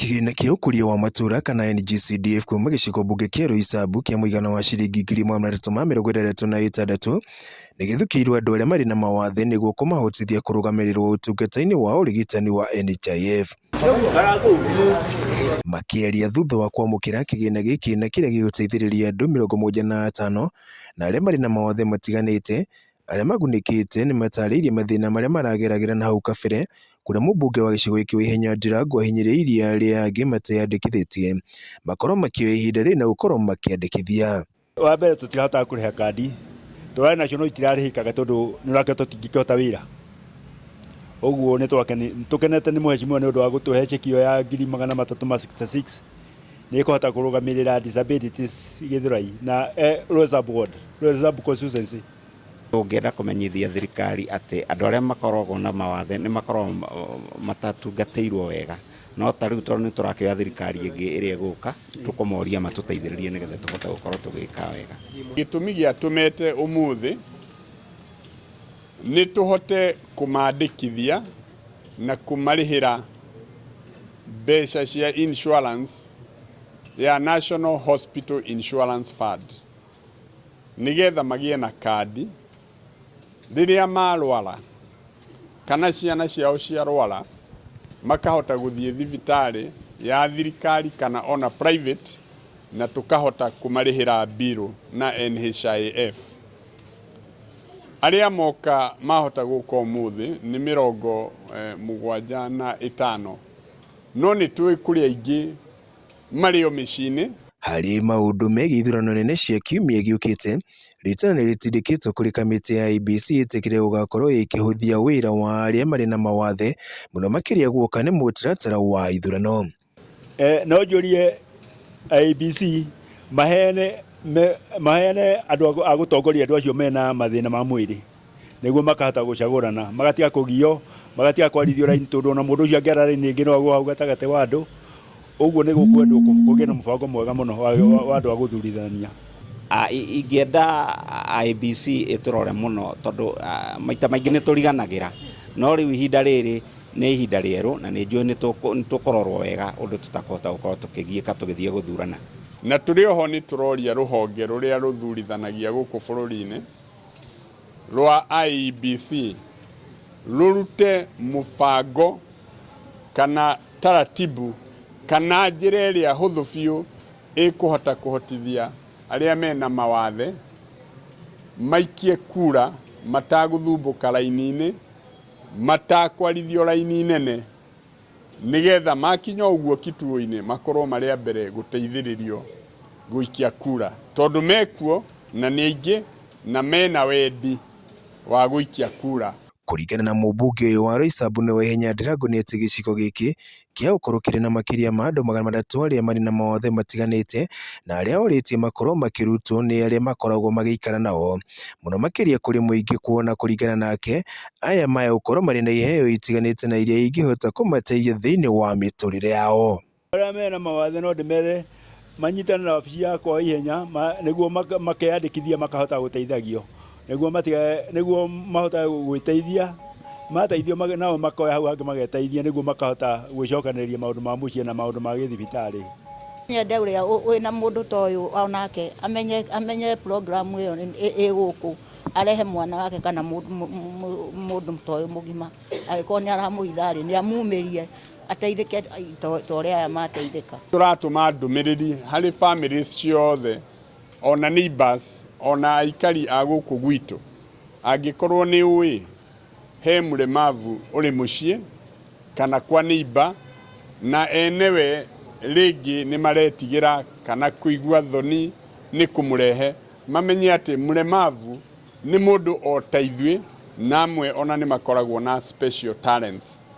Kigina kia ukuria wa matura kana NGCDF kuuma gicigo mbunge kia Roysambu kia muigana wa ciringi 336 ni githukiirwo andu aria mari na mawathe niguo kumahotithia kurugamiriirwo utungata-ini wa urigitani wa NHIF. Makiaria thutha wa kwamukira kigina giki na kiria giguteithiriria andu 75 na aria mari na mawathe matiganite aria magunikite ni matariirie mathina maria marageragera na hau kabere kuria mbunge wa gicigo iki wihenya Ndirangũ ahinyiriirie aria angi mateyandikithitie makorwo makioya ihinda ri na gukorwo makiandikithia. Wa mbere tutirahota kuriha kandi twari nacio no itirarihikaga tondu nurake tutingikihota wira oguo ni tukenete ni muheshimiwa ni undu wa gutuhe chekio ya 366 ni kuhota kurugamirira disabilities Githurai na Roysambu constituency. Tungenda kumenyithia thirikari ati andu aria makoragwo na mawathe ni makoragwo matatungatiirwo wega no tariu tondu ni turakioya thirikari ingi iria guka tukumoria matuteithiririe nigetha tuhote gukorwo tugika wega. Gitumi giatumete umuthi ni tuhote kumandikithia na kumarihira mbeca cia insurance ya National Hospital Insurance Fund nigetha magie na kandi riria marwara kana ciana ciao ciarwara makahota guthie thibitari ya thirikari kana ona private na tukahota kumarihira biro na NHIF. Aria moka mahota guka umuthi ni 75 no ni tui kuri aingi mario micini. Hari maundu megiĩ ithurano nene cia kiumia giukite ritana nĩ ritindĩkĩtwo kũrĩ kamĩtĩ ya IEBC ĩtĩkĩre gũgakorwo ĩkĩhũthia wĩra wa arĩa marĩ na mawathe mũno makĩria guoka nĩ mũtaratara wa ithurano. No njurie IEBC mahene andu a gutongoria andu acio mena mathina ma mwĩrĩ nĩguo makahota gucagũrana magatiga kũgio magatiga kwarithio raini tondu na mũndũ ũcio angĩara raini ĩngĩ no agwo hau gatagatĩ wa andũ. Uguo ni gukwendwo kugĩa na mũbango mwega muno wa andu a guthurithania. Ingĩenda IEBC iturore muno tondu maita maingi ni turiganagira no riu ihinda riri ni ihinda rieru na ni njui ni tukororwo wega undu tutakota gukorwo tukigiika tugithie guthurana. Na turi oho ni turoria ruhonge ruria ruthuurithanagia guku bururi-ini rwa IEBC rurute mubango kana taratibu kana njĩra ĩrĩa hũthũ biũ ĩkũhota kũhotithia arĩa mena mawathe maikie kura matagũthumbũka raini-inĩ matakwarithio raini nene nigetha makinya ũguo kituo-inĩ makorwo marĩa mbere gũteithĩrĩrio gũikia kura tondu mekuo na nĩ aingĩ na mena wendi wa gũikia kura. Kuringana na mbunge uyu wa Roysambu ni wihenya Ndirangũ ni ati gicigo giki kia gukorwo kiri na makiria ma andu 300 aria mari na mawathe matiganite na aria oritie makorwo makirutwo ni aria makoragwo magiikara nao muno makiria kuri muingi kuona kuringana nake aya maya gukorwo mari na iheo itiganite na iria ingihota kumateithia thiini wa miturire yao. Aria mena mawathe no ndimere manyitana na wabici yakwa ihenya niguo makeyandikithia makahota guteithagio niguo mahota gwiteithia mateithio nao makoya hau hangi mageteithia niguo makahota gwicokanĩrĩria maundu ma muciĩ na maundu ma gĩthibitarĩ. Niende uria wina mundu ta uyu onake amenye program iyo iguku arehe mwana wake kana mundu ta uyu mugima agĩkorwo nĩ aramuithari nĩ amumirie ateithĩke ta uria aya mateithĩka. Turatuma ndũmĩrĩri harĩ families ciothe ona neighbors ona aikari a guku gwitu angikorwo ni uwi he muremavu uri muciĩ kana kwa neighbor na enewe ringi ni maretigira kana kuigua thoni ni kumurehe mamenye ati muremavu ni mundu o ta ithuĩ namwe ona ni makoragwo na special talents